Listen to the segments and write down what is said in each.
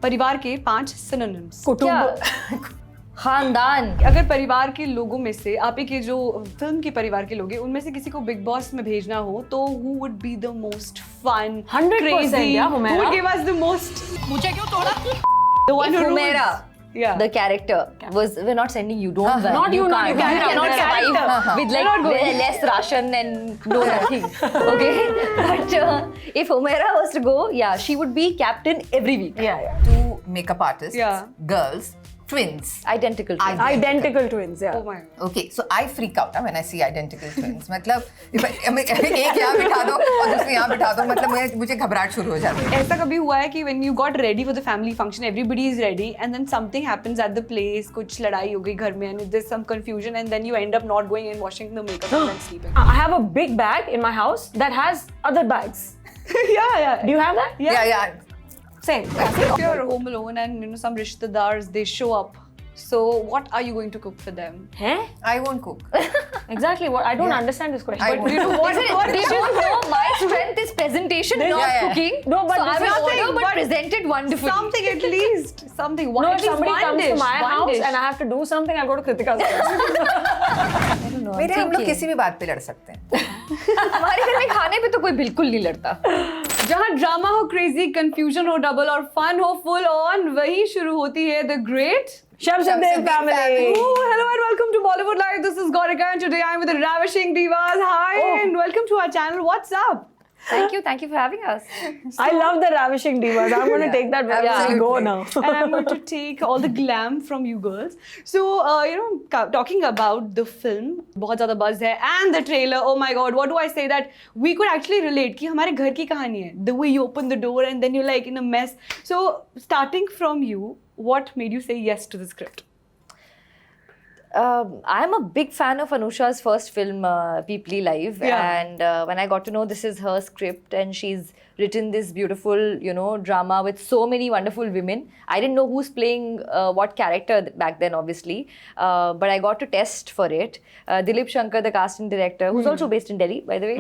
परिवार के 5 synonyms. कुटुंब, खानदान. अगर परिवार के लोगों में से आप एक ये जो फिल्म के परिवार के लोग हैं उनमें से किसी को बिग बॉस में भेजना हो तो who would be the most fun, 100% crazy, yeah, who would give us the most? मुझे क्यों तोड़ा? The one who Humera, yeah. the character was, we're not sending you, don't worry. Not you, not you. You cannot Character. survive with like less ration and no nothing. Okay, but if Humera was to go, yeah, she would be captain every week. Yeah. Two makeup artists, Yeah. girls, twins. Identical twins. Identical twins, yeah. Oh my God. Okay, so I freak out when I see identical twins. मतलब एक यहाँ बिठा दो और दूसरी यहाँ बिठा दो, मतलब मुझे घबराहट शुरू हो जाती है. ऐसा कभी हुआ है कि when you got ready for the family function, everybody is ready, and then something happens at the place, कुछ लड़ाई हो गई घर में, and there's some confusion, and then you end up not going and washing the makeup and then sleeping. I have a big bag in my house that has other bags. yeah. Do you have that? Yeah. Same. If you're home alone and some rishtedars they show up, so what are you going to cook for them? Huh? I won't cook. Exactly. What? I don't understand this question. I But won't. You know what? They don't know my strength is presentation, not yeah. cooking. No, but so I this will is order, nothing, but but present it wonderfully. Something at least. Something. no, At if least somebody one comes dish, to my one house dish. and I have to do something, I'll go to Kritika's house. I don't know. मेरे हम लोग किसी भी बात पे लड़ सकते हैं. हमारे घर में खाने पे तो कोई बिल्कुल नहीं लड़ता. जहाँ ड्रामा हो, क्रेजी, कंफ्यूजन हो डबल और फन हो फुल ऑन, वही शुरू होती है the great Shamsuddin family. Hello and welcome to Bollywood Live. This is Gaurika and today I'm with the ravishing divas. Hi and welcome to our channel. What's up? Thank you for having us. I love the ravishing divas. I'm going to take that wherever I go absolutely. now. And I'm going to take all the glam from you girls. So, talking about the film, बहुत ज़्यादा buzz है, and the trailer, oh my god, what do I say that we could actually relate कि हमारे घर की कहानी है. The way you open the door and then you're like in a mess. So, starting from you, what made you say yes to the script? I'm a big fan of Anusha's first film, Peeply Live, Yeah. and when I got to know this is her script and she's written this beautiful, drama with so many wonderful women. I didn't know who's playing what character back then, obviously, but I got to test for it. Dilip Shankar, the casting director, who's also based in Delhi, by the way,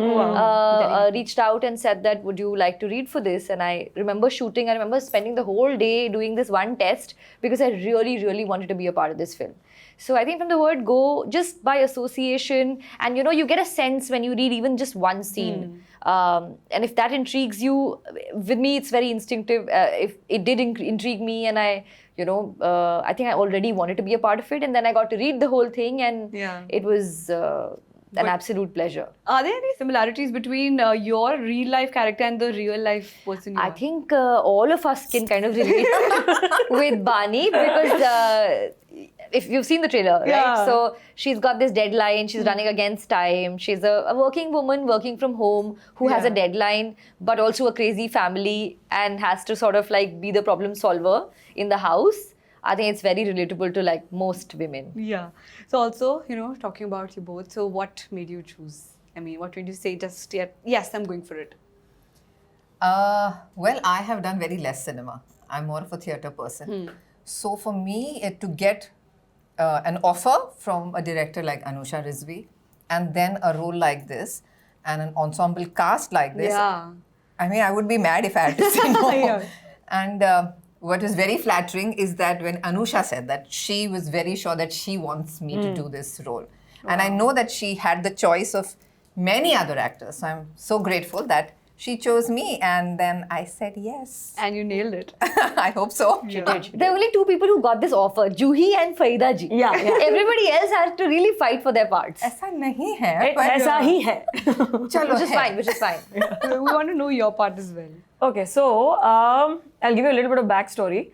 reached out and said that, would you like to read for this? And I remember shooting, I remember spending the whole day doing this one test because I really, really wanted to be a part of this film. So I think from the word go, just by association, and you get a sense when you read even just one scene. And if that intrigues you, with me it's very instinctive. If it did intrigue me, and I think I already wanted to be a part of it, and then I got to read the whole thing, and it was an absolute pleasure. Are there any similarities between your real life character and the real life person? I think all of us can kind of relate with Bani because if you've seen the trailer, right? So she's got this deadline, she's running against time, she's a working woman working from home who has a deadline but also a crazy family and has to sort of like be the problem solver in the house. I think it's very relatable to like most women. Yeah. So also, talking about you both, so what made you choose? I mean, what made you say just yet, yes, I'm going for it? Well, I have done very less cinema. I'm more of a theatre person. So for me, to get an offer from a director like Anusha Rizvi and then a role like this and an ensemble cast like this, I mean, I would be mad if I had to say no. And what is very flattering is that when Anusha said that she was very sure that she wants me to do this role. And I know that she had the choice of many other actors. So I'm so grateful that she chose me, and then I said yes. And you nailed it. I hope so. There are only two people who got this offer, Juhi and Farida ji. Yeah. Everybody else had to really fight for their parts. ऐसा नहीं है, पर ऐसा ही है. चलो Which is fine. We want to know your part as well. Okay, so I'll give you a little bit of backstory.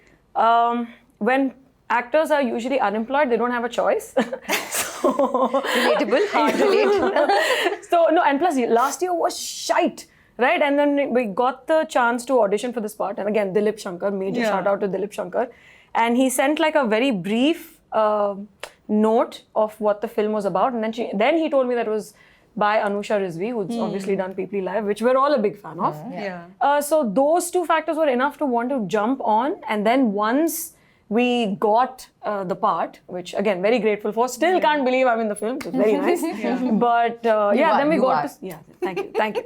When actors are usually unemployed, they don't have a choice. Relatable, hard to relate. So, no, and plus last year was shite. Right, and then we got the chance to audition for this part, and again, Dilip Shankar, major shout out to Dilip Shankar, and he sent like a very brief note of what the film was about, and then he told me that it was by Anusha Rizvi, who's obviously done Peeply Live, which we're all a big fan of. So those two factors were enough to want to jump on, and then once we got the part, which again very grateful for. Still can't believe I'm in the film. It's very nice. But then we you got are. to thank you.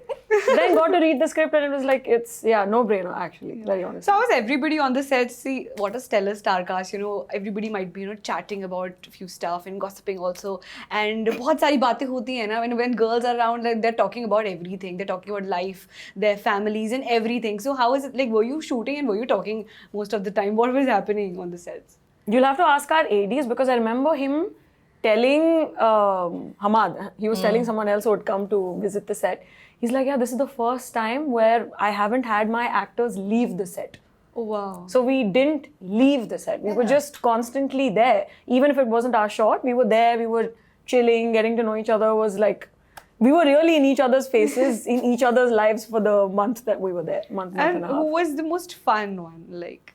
Then got to read the script and it was like it's no brainer actually. Very honest. So how was everybody on the set? See, what a stellar star cast. You know, everybody might be chatting about a few stuff and gossiping also. And बहुत सारी बातें होती हैं ना when girls are around, like they're talking about everything. They're talking about life, their families, and everything. So how is it like? Were you shooting and were you talking most of the time? What was happening on the sets? You'll have to ask our ADs because I remember him telling Hamad, he was telling someone else who would come to visit the set. He's like, yeah, this is the first time where I haven't had my actors leave the set. Oh wow. So we didn't leave the set. We were just constantly there. Even if it wasn't our shot, we were there, we were chilling, getting to know each other. Was like, we were really in each other's faces, in each other's lives for the month that we were there. Month and And a who half. was the most fun one? Like,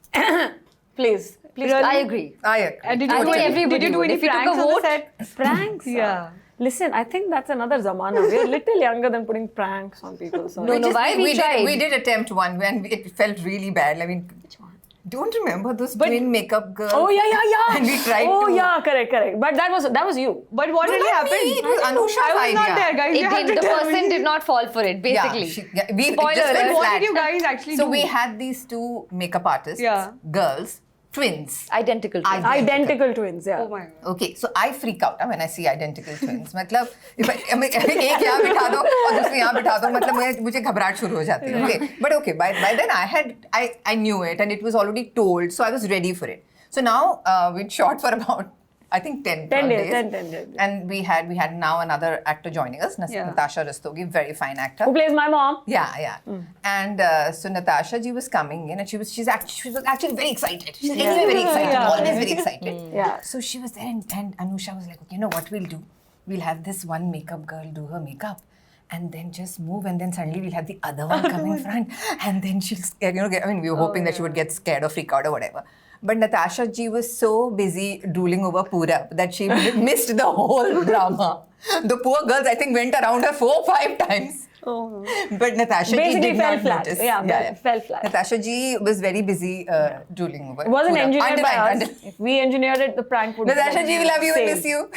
Please. I agree. I agree. and did I you do think any, everybody did you do would. any If you took pranks a on the vote- set? Pranks? Yeah. Listen, I think that's another zamana. We're a little younger than putting pranks on people. So No, why we tried? We did attempt one when it felt really bad. I mean, which one? Don't remember those twin makeup girls? Oh yeah. And we tried oh to. yeah, correct. But that was you. But what really not me. happened? It was Anusha's I was not idea. there, guys. You have The to tell person me. did not fall for it, basically. We Spoiler just went alert. What flat. did you guys actually So do? we had these two makeup artists, Yeah. girls, twins. Identical. twins. Identical twins, yeah. Oh my god. Okay, so I freak out when I see identical twins. मतलब एक यहाँ बिठा दो और दूसरी यहाँ बिठा दो मतलब मुझे घबराहट शुरू हो जाती है. Okay, but by then I knew it and it was already told, so I was ready for it. So now we'd shot for about I think 10 days, days. 10 days. And we had now another actor joining us, Yeah. Natasha Rastogi, very fine actor. Who plays my mom? Yeah. And so Natasha ji was coming in and she was actually very excited. She's anyway very excited, Yeah. always very excited. Yeah. So she was there and Anusha was like, okay, you know what we'll do? We'll have this one makeup girl do her makeup and then just move and then suddenly we'll have the other one come in front and then she'll, we were hoping that she would get scared or freak out or whatever. But Natasha ji was so busy drooling over Purab that she missed the whole drama. The poor girls, I think, went around her 4 or 5 times. Oh. But Natasha ji Basically did fell not flat. notice. Yeah, fell flat. Natasha ji was very busy drooling over It wasn't Purab. engineered by us. Underlined. If we engineered it, the prank would Natasha be ji, we love you and same. miss you.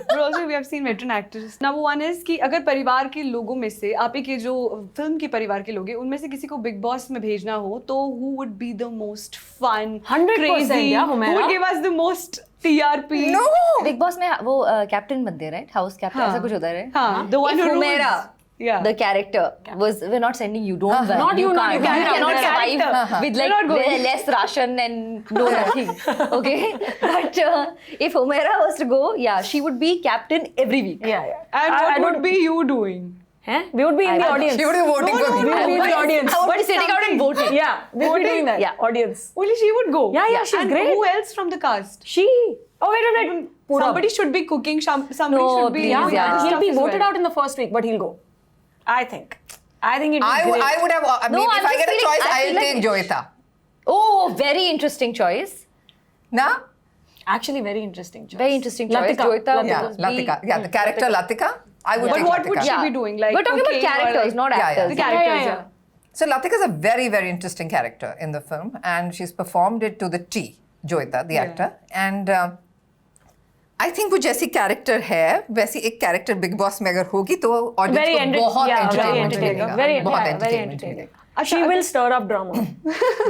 But also we have seen veteran actors. Number one is कि अगर परिवार के लोगों में से आप ही के जो फिल्म के परिवार के लोग हैं उनमें से किसी को बिग बॉस में भेजना हो तो who would be the most fun, 100%, crazy, yeah, who Humaira. would give us the most TRP? No! Big boss में वो कैप्टन बनते हैं, राइट? हाउस कैप्टन ऐसा कुछ होता है. हाँ, the one If who Humaira, rules. Yeah. the character was, we're not sending you, don't worry. Not you, not you. You cannot The survive character. with We're not like going. less ration and no nothing. Okay? But if Humaira was to go, yeah, she would be captain every week. Yeah. And I what don't- would be you doing? Huh? We would be in the audience. She would be voting for me. We would be in the audience. I would be sitting out and voting. Yeah, we'll be doing that. Yeah. Audience. Only she would go. Yeah, she's and great. Who else from the cast? She. Oh, wait. Purab. Somebody should be cooking. Somebody No, should be. please, doing yeah. other He'll stuff be as voted well. out in the first week, but he'll go. I think it was great. I would have, maybe I'm if I just get a feeling- choice, I I'll feel like- take Joyita. Oh, very interesting choice. Nah? Actually, very interesting choice. Very interesting choice. Latika. Joyita Yeah, was Latika. Yeah, the character Latika. I would But take what Latika. would she Yeah. be doing? Like We're talking about cooking or characters, like- not Yeah, yeah. actors. The characters, yeah. yeah. So Latika is a very, very interesting character in the film, and she's performed it to the T. Joyita, the actor, and I think वो जैसी character है, वैसी एक character Big Boss में अगर होगी तो audience Very को बहुत very entertainment entertaining. मिलेगा, Very बहुत very entertainment entertaining. मिलेगा. She will stir up drama.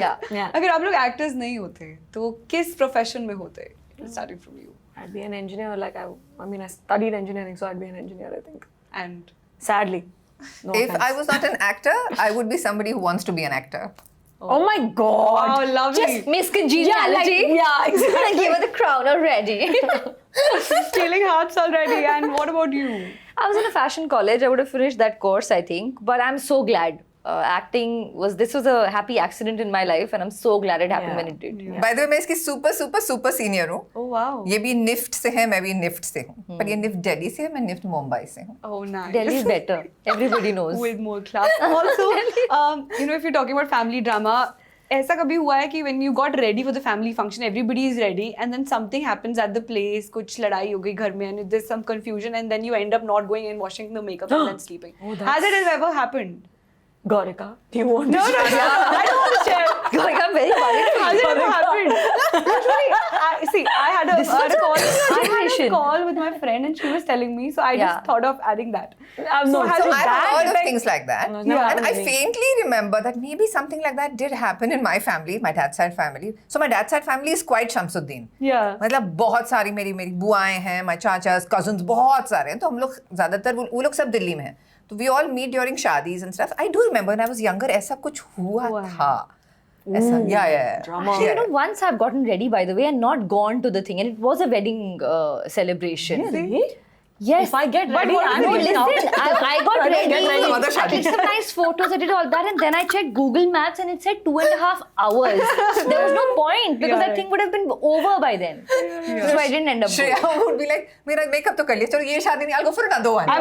Yeah. Yeah. अगर आप लोग एक्टर्स नहीं होते तो किस प्रोफेशन में होते? Starting from you I'd be an engineer. Like I mean, I studied engineering, so I'd be an engineer. I think. and Sadly. No If offense. I was not an actor, I would be somebody who wants to be an actor. Oh my God. wow, lovely. Just Miss Congeniality. yeah, exactly. I gave her the crown already. Stealing hearts already. And what about you? I was in a fashion college. I would have finished that course, I think. But I'm so glad. Acting was a happy accident in my life, and I'm so glad it happened Yeah. when it did. Yeah. By the way, मैं इसकी super senior हूँ. Oh wow. ये भी NIFT से है, मैं भी NIFT से हूँ. पर ये NIFT दिल्ली से है, मैं NIFT मुंबई से हूँ. Oh nice. Delhi is better. Everybody knows. With more class. Also, if you're talking about family drama, ऐसा कभी हुआ है कि when you got ready for the family function, everybody is ready, and then something happens at the place, कुछ लड़ाई हो गई घर में, and there's some confusion, and then you end up not going and washing the makeup and then sleeping. Has it ever happened? Gaurika, do you want to No, I don't want to share. Like, I'm very worried. Has it ever happened? Usually, I had a I had a generation. call with my friend and she was telling me, so I Yeah. just thought of adding that. No, has So it I've bad heard of effect? things like that. No, it's never And I happened to me. faintly remember that maybe something like that did happen in my family, my dad's side family. So my dad's side family is quite Shamsuddin. Yeah. मतलब बहुत सारी मेरी बुआएं हैं, my चाचा's cousins बहुत सारे हैं, तो हम लोग ज़्यादातर वो लोग सब दिल्ली में हैं. तो we all meet during shadis and stuff. I do remember when I was younger ऐसा कुछ हुआ था. ऐसा, yeah. Drama. You know, once I've gotten ready, by the way, and not gone to the thing, and it was a wedding celebration. Really? Yes. If I get ready, what I'm is No, it? getting listen, out. I got ready. Get ready. Some other I shadi. took some nice photos, I did all that, and then I checked Google Maps and it said 2.5 hours. There was no point because Yeah, that thing would have been over by then. So I didn't end up going. Shreya would be like, मेरा makeup तो कर लिया, चलो ये शादी नहीं, I'll go for another one. I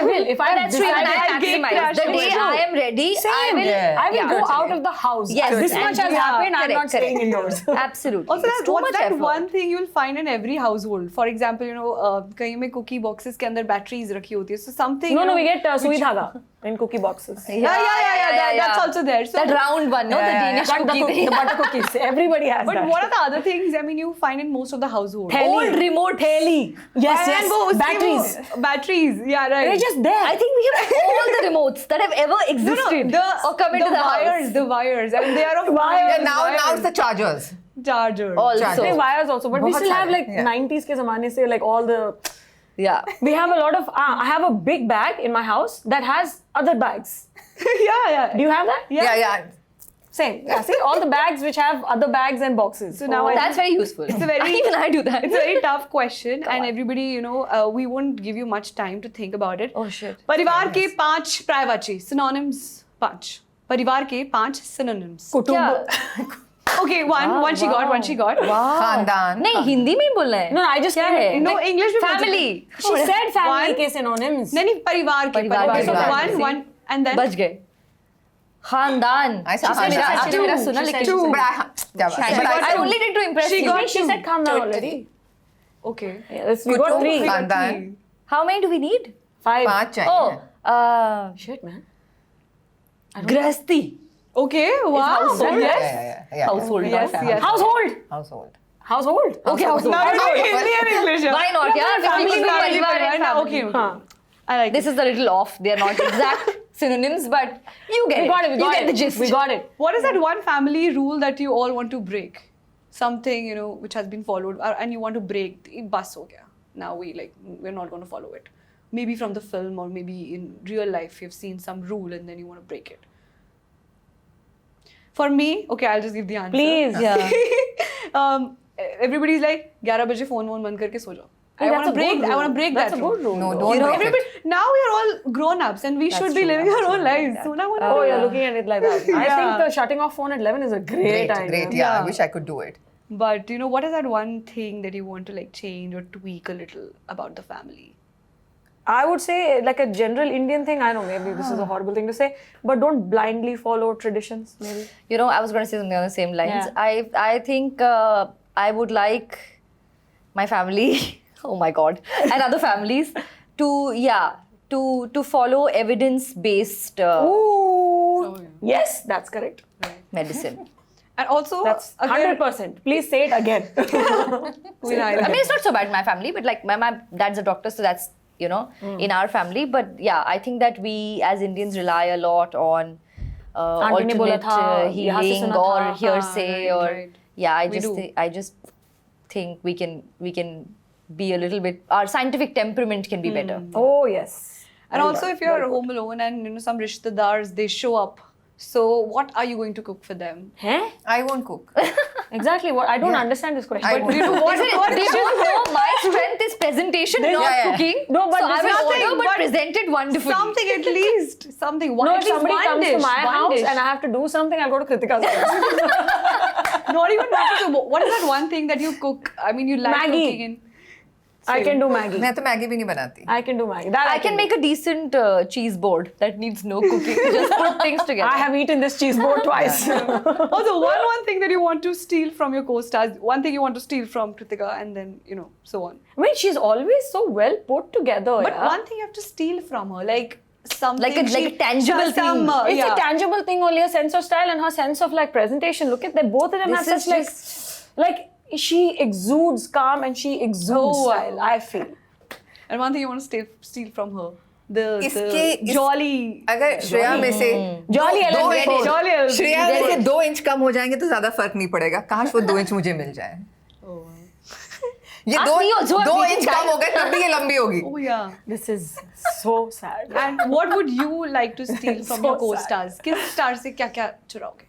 will. If I But that's true, decide and I I'll get maximize. crashed The day over. I am ready, I Same. will. Yeah. I will yeah, go totally. out of the house. Yes, This and much has yeah, happened. I'm correct, not staying correct. indoors. Absolutely. Also, It's too much that effort. one thing you'll find in every household. For example, you know, कहीं में cookie boxes के अंदर batteries रखी होती है. So something. No, you know, we get sui dhaga in cookie boxes. Yeah. That's also there. So, That round one, no? Yeah, The yeah, Danish Like cookie thing. the butter cookies. Everybody has but that. what are the other things? I mean, you find in most of the households. Old remote Theli. Yes, And वो उसकी Batteries. वो batteries. Yeah, right. They're just there. I think we have all the remotes that have ever No, existed the or come into the wires, house. the wires. I mean, they are of Wires. Yeah, now it's the chargers. charger. Also, They wires also, but we बहुत still have सारे, like yeah. 90s के ज़माने से like all the. yeah. We have a lot of. I have a big bag in my house that has other bags. yeah. Do you have that? Yeah. Same. Yeah. See all the bags which have other bags and boxes. So now I That's very useful. It's a very- Even I do that. It's a very tough question, and everybody, you know, we won't give you much time to think about it. Oh, shit. परिवार के 5 प्रायवाची synonyms 5. परिवार के 5 synonyms. कुटुंब. Okay, one she got. खानदान. नहीं हिंदी में ही बोलना है. No, I just क्या can't- है? No, English में Family. She said family One. के synonyms. नहीं परिवार के परिवार के, So परिवार one and then बच गए. खानदान. I said आपने खानदान. आपने मेरा सुना She said लेकिन. two. But I only did to impress She you. got She said calm down already. okay. Yeah, we got कुटुंब, 3. खानदान. How many do we need? 5. 5 चाहिए. Oh, Shit, man. गृहस्थी. Okay, wow. household. Yes. Yeah. Household, not Yes, family. yes. Household. Household. Okay, household. Now you know Hindi and English. Why not? Yeah, Family, family, family, परिवार and परिवार. family. Okay. Huh. I like This is a little off. They are not exact synonyms, but you get We got it. We you got get it. the gist. We got it. What is that one family rule that you all want to break? Something, you know, which has been followed and you want to break. Bas ho gaya. Now we're not going to follow it. Maybe from the film or maybe in real life you've seen some rule and then you want to break it. For me, okay, I'll just give the answer. Please. Yeah. Everybody's like 11 बजे phone बंद करके सो जाओ. I That's want to a break. good I rule. want to break That's that a good rule. No, though. don't break Everybody, it. now we are all grown-ups and we should be true, living our own absolutely. lives. So now Oh, you're looking at it like that. I Yeah. think the shutting off phone at 11 is a great idea. Great. Yeah, I wish I could do it. But you know, what is that one thing that you want to like change or tweak a little about the family? I would say like a general Indian thing. I know maybe this is a horrible thing to say, but don't blindly follow traditions. Maybe. You know, I was going to say something on the same lines. Yeah. I think I would like my family, oh my god, and other families to follow evidence-based Ooh. Yes, that's correct. medicine. And also, That's अगर 100%. Please say it again. we'll I mean, it's not so bad in my family, but like my dad's a doctor, so that's, you know, in our family. But yeah, I think that we as Indians rely a lot on Auntie ने बोला alternate था, यहाँ से healing सुना or था. hearsay right, or right. yeah, We do. I just think we can be a little bit, our scientific temperament can be better. Oh, yes. And also, if you're home alone and you know some rishtedars they show up, so what are you going to cook for them? Huh? I won't cook. Exactly. What I don't understand this question. I But won't. you know What did you know my strength is presentation, not Yeah, yeah. cooking? No, but so I this will is order, nothing, but but present it wonderfully. Something at least, something. One, No, at if least somebody one comes dish, to my one house dish. and I have to do something, I'll go to Kritika's house. Not even that. So what is that one thing that you cook? I mean, you like Maggi. cooking in. I can do Maggi. मैं तो Maggi भी नहीं बनाती. I can do Maggi. That I can make a decent cheese board that needs no cooking. Just put things together. I have eaten this cheese board twice. Also, one thing that you want to steal from your co-stars, one thing you want to steal from Kritika, and then you know so on. I mean, she's always so well put together. But yeah. one thing you have to steal from her, like something Like a tangible some, thing. It's yeah. a tangible thing only, a sense of style and her sense of like presentation. Look at that, both of them This have is such like, just- like she exudes calm and she exudes Oh, wow. style, I feel. And one thing you want to steal from her, the इसके- jolly. अगर श्रेया में से Jolly दो element inch- fold. Jolly element. Shreya में से 2 inch कम हो जाएंगे तो ज्यादा फर्क नहीं पड़ेगा, काश वो 2 इंच मुझे मिल जाए। ये Ask me also, I'm 2 thinking inch that. कम हो गए तब भी ये लंबी होगी। Oh yeah. This is so sad. And what would you like to steal from So your co-stars? किस star से क्या-क्या चुराओगे?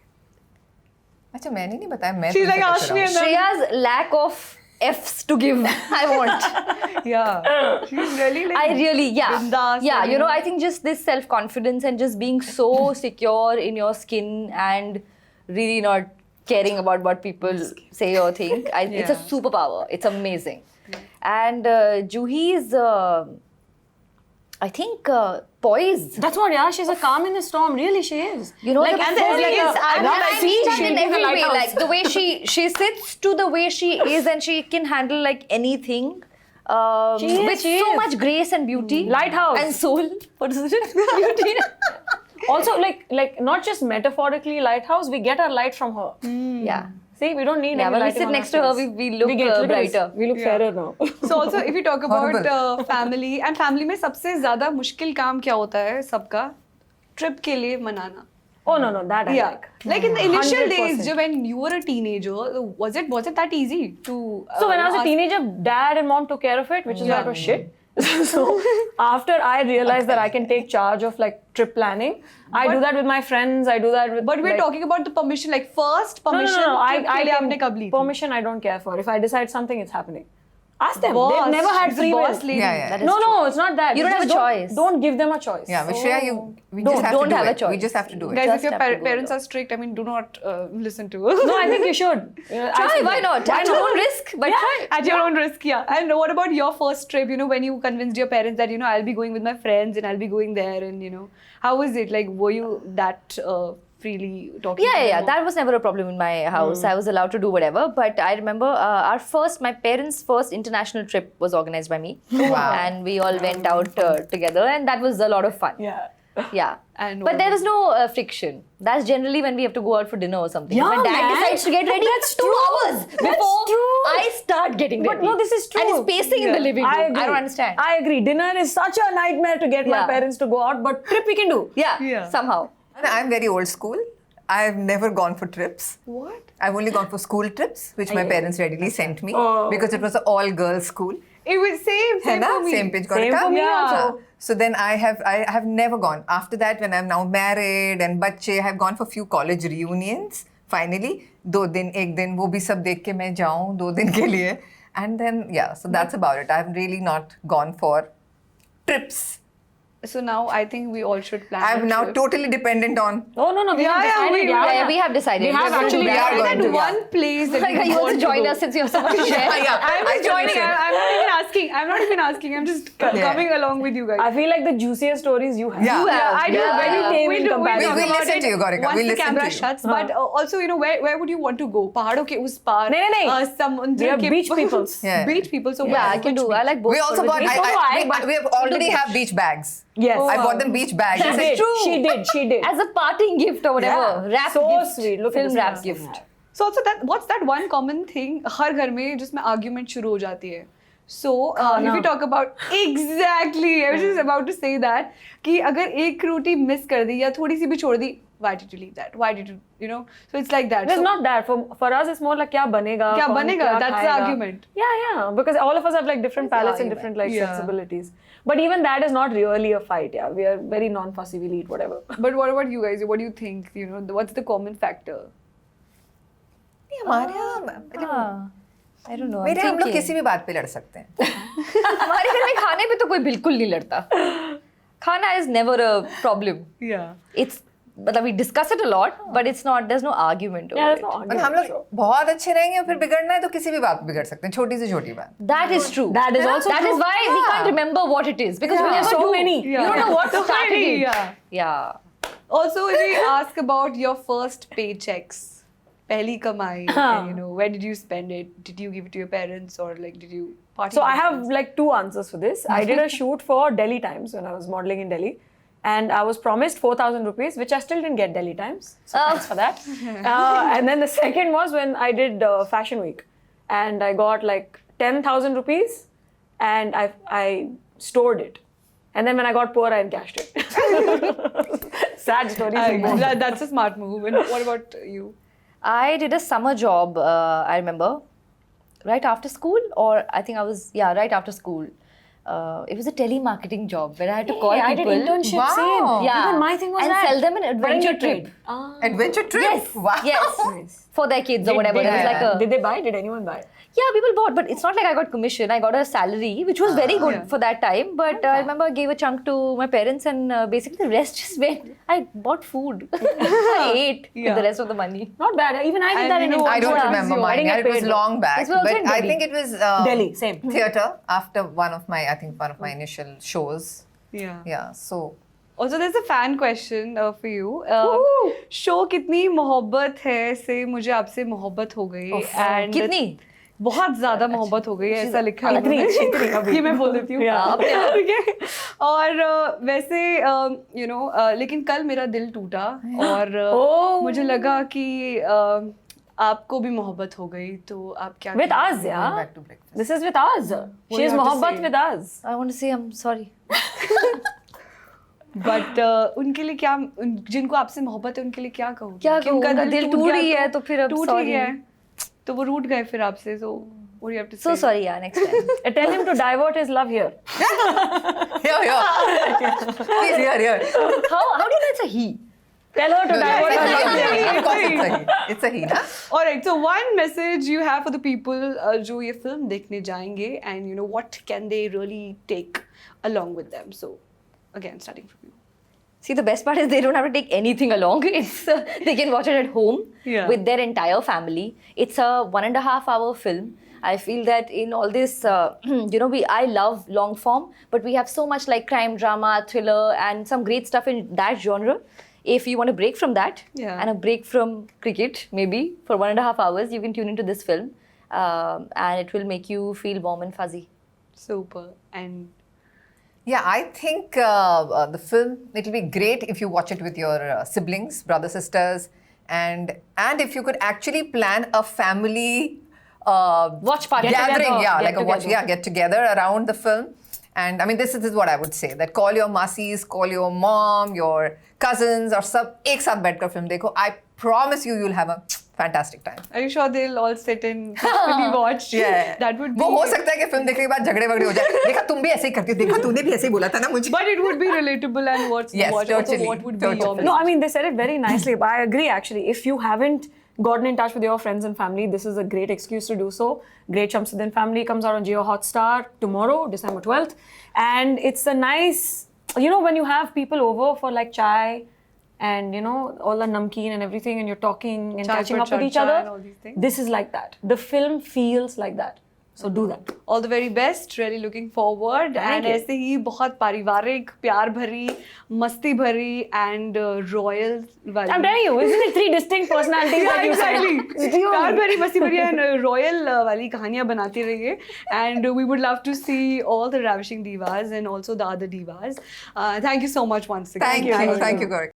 अच्छा मैंने नहीं बताया, मैं She's तुमसे like, क्या ask me चुराऊं? and then- Shreya's lack of F's to give, I want. Yeah. She's really like. I really, yeah. Bindas Yeah, and, you know, I think just this self-confidence and just being so secure in your skin and really not caring about what people say or think. It's a Yeah. superpower. It's amazing. And Juhi is, I think, poised. That's what, yeah, she's a calm in the storm. Really, she is. You know, like, the and there's thing like is, I'm right, seeing she'll that in be the every way. lighthouse. Like the way she sits to the way she is, and she can handle like anything. She is, with she so is. much grace and beauty. Lighthouse. And soul. What is it? Beauty. Also, like not just metaphorically lighthouse, we get our light from her. Yeah. See, we don't need Yeah, any when we lighting sit on next our to her, face. we look look at us. brighter. We look Yeah. fairer now. So also, if you talk about Horrible. family and family में सबसे ज़्यादा मुश्किल काम क्या होता है सबका? Trip के लिए मनाना. Oh no, that I Yeah. like. Like in the initial 100%. days, when you were a teenager, was it that easy to? So when I was a ask- teenager, dad and mom took care of it, which is why it was shit. So after I realized that I can take charge of like trip planning, I do that with my friends. I do that with. But we're like, talking about the permission, like first permission. No. trip के लिए आपने कब ली थी? Permission I don't care for. If I decide something, it's happening. Ask them. Boss, They've never had she's a free boss will. lady. Yeah, yeah. That is No, true. it's not that. You don't have just a choice. Don't give them a choice. Yeah, with Shreya, we just have don't to do have a it. We choice. just have to do it. Guys, Just if your have to go parents along. are strict, I mean, do not listen to. No, I think you should. Try, why not? At your own risk, but try. At your own risk, yeah. And what about your first trip? You know, when you convinced your parents that I'll be going with my friends and I'll be going there, and how was it? Like, were you that freely talking? to Yeah. them? That was never a problem in my house. I was allowed to do whatever. But I remember my parents' first international trip was organized by me. Wow. And we all went out together, and that was a lot of fun. Yeah. Yeah. And But there was no friction. That's generally when we have to go out for dinner or something. Yeah, when dad man. decides to get ready, That's 2 true. hours That's before true. I start getting ready. But no, this is true. And it's pacing in the living room. I agree. don't understand. I agree. Dinner is such a nightmare to get my Yeah. parents to go out, but trip we can do. Yeah, somehow. And I'm very old school. I've never gone for trips. What? I've only gone for school trips, which my parents readily sent me Oh. because it was an all-girls school. It was same है ना? for me. Same page Same for me also. So then I have never gone. After that, when I'm now married and बच्चे, I have gone for few college reunions. Finally, 2 दिन, 1 दिन, वो भी सब देख के मैं जाऊँ 2 दिन के लिए. And then, yeah, so that's about it. I've really not gone for trips. So now I think we all should plan. I'm a now trip. totally dependent on. Oh no, we Yeah, have yeah, decided. we- Yeah, we have decided. We have We're actually. We are What is going that to, yeah. one place that Like, we you want want to join go? us since you have so much to share. Yeah, I'm I just can joining. share. I'm not even asking. I'm just coming along with you guys. I feel like the juiciest stories you have. Yeah. Yeah, I do. Yeah. Very tame we in do. comparison. talk We'll about listen it to you, Gaurika. Once We'll the listen camera to you. shuts. But also, where would you want to go? पहाड़ों के उस पार. नहीं. समुद्र We are के beach peoples. Yeah. Beach people. So Yeah, I can do. I like both. We also bought. So do I, We have already have beach bags. Yes. I bought them beach bags. She did. true. She did. As a parting gift or whatever. Yeah. Wrap So gift. sweet. Look at Film this wrap person. gift. So also what's that one common thing हर घर में जिसमें argument शुरू हो जाती है. So if we talk about exactly, I was just about to say that कि अगर एक रोटी miss कर दी या थोड़ी सी भी छोड़ दी, why did you leave that? Why did you So it's like that. It's So, not that. For us, it's more like क्या बनेगा? क्या कौन बनेगा? क्या That's the खाएगा? argument. Yeah. Because all of us have like different That's the palates and argument. different like Yeah. sensibilities. But even that is not really a fight. Yeah, we are very non-fussy. We'll eat whatever. But what about you guys? What do you think? What's the common factor? हमारे यहाँ I don't know. मेरे I'm हम लोग thinking. किसी भी बात पे लड़ सकते हैं. हमारे घर में खाने पे तो कोई बिल्कुल नहीं लड़ता. खाना is never a problem. Yeah. It's मतलब we discuss it a lot, but there's no argument over Yeah, that's it. not और argument. हम लोग बहुत अच्छे रहेंगे और फिर बिगड़ना है तो किसी भी बात पे बिगड़ सकते हैं, छोटी से छोटी बात. That is true. That is also That true. is why we can't remember what it is because we Yeah. never So do. many. You don't know what So started many, it. yeah. Yeah. Also, if we ask about your first paychecks, पहली कमाई, and, where did you spend it? Did you give it to your parents or like did you party? So with I have friends? like 2 answers for this. I did a shoot for Delhi Times when I was modeling in Delhi. And I was promised 4,000 rupees, which I still didn't get Delhi Times. So thanks for that. And then the second was when I did Fashion Week. and I got like 10,000 rupees, and I stored it, and then when I got poor, I encashed it. Sad stories. That's a smart move. And what about you? I did a summer job, I remember, right after school, or I think I was, right after school. It was a telemarketing job where I had to call I people. did internship. Wow. Same. Yeah. Even my thing was and that. sell them an adventure Trade. trip. Adventure trip? Yes. Wow. Yes. For their kids or whatever. It was like a. Did they buy? Did anyone buy? Yeah, people bought, but it's not like I got commission. I got a salary, which was very good for that time. But I remember I gave a chunk to my parents, and basically the rest just went. I bought food. I ate with the rest of the money. Not bad. Even I did And that you in know India. I don't What remember was your- I mine. didn't get It was paid. long back. This was also But in I Delhi. think it was Delhi, same. theatre after one of my initial shows. Yeah. Yeah, so Also, there's a fan question for you. Show कितनी मोहब्बत है से मुझे आपसे मोहब्बत हो गई and कितनी? बहुत ज्यादा मोहब्बत हो गई है ऐसा लिखा है इतनी उन्होंने। ये मैं बोल देती हूँ ठीक है और वैसे यू नो लेकिन कल मेरा दिल टूटा और मुझे लगा कि आपको भी मोहब्बत हो गई तो आप क्या With us, yeah. back to breakfast. This is with us. She is you have to mohabbat say? with us. I want to say I'm sorry. But उनके लिए क्या जिनको आपसे मोहब्बत है उनके लिए क्या कहोगे क्या कि उनका कहूँ? दिल टूट गया ही है तो फिर अब टूट ही sorry. गया है तो वो रूठ गए फिर आपसे so what do you have to So say? sorry, yeah, next time. Tell him to divert his love here. Here. Please, here. How do you know it's a he? Tell her to divert her love here. Of course, it's a he. It's a he, na? Alright, so one message you have for the people जो ये film देखने जाएंगे and you know what can they really take along with them. So again, starting from you. See, the best part is they don't have to take anything along. It's they can watch it at home with their entire family. It's a 1.5 hour film. I feel that in all this, I love long form, but we have so much like crime, drama, thriller, and some great stuff in that genre. If you want to break from that and a break from cricket, maybe for 1.5 hours, you can tune into this film, and it will make you feel warm and fuzzy. Super. And Yeah, I think the film, it'll be great if you watch it with your siblings, brothers, sisters, and if you could actually plan a family Watch party. get together around the film. And I mean, this is what I would say, that call your masis, call your mom, your cousins, or सब एक साथ बैठकर film देखो. I promise you, you'll have a fantastic time. are you sure they'll all sit and peacefully watch? Yeah. That would be. वो हो सकता है कि film देखने के बाद झगड़े वगड़े हो जाए. देखा तुम भी ऐसे ही करती हो. देखा तूने भी ऐसे ही बोला था ना मुझे. But it would be relatable and Yes, what totally, what would be totally. your No, I mean, they said it very nicely. But I agree, actually. If you haven't gotten in touch with your friends and family, this is a great excuse to do so. Great Shamsuddin Family comes out on Jio Hotstar tomorrow, December 12th. And it's a nice, when you have people over for like chai and, all the namkeen and everything, and you're talking and Chai catching par up with each charcha other. and all these things. This is like that. The film feels like that. So do that. All the very best. Really looking forward. And you. ऐसे ही बहुत पारिवारिक, प्यार भरी, मस्ती भरी and royal वाली. I'm telling you, isn't it 3 distinct personalities Yeah, that you exactly. said? प्यार भरी, मस्ती भरी and royal वाली कहानियाँ बनाते रहिए. And we would love to see all the ravishing divas and also the other divas. Thank you so much once again. Thank you, Gauri.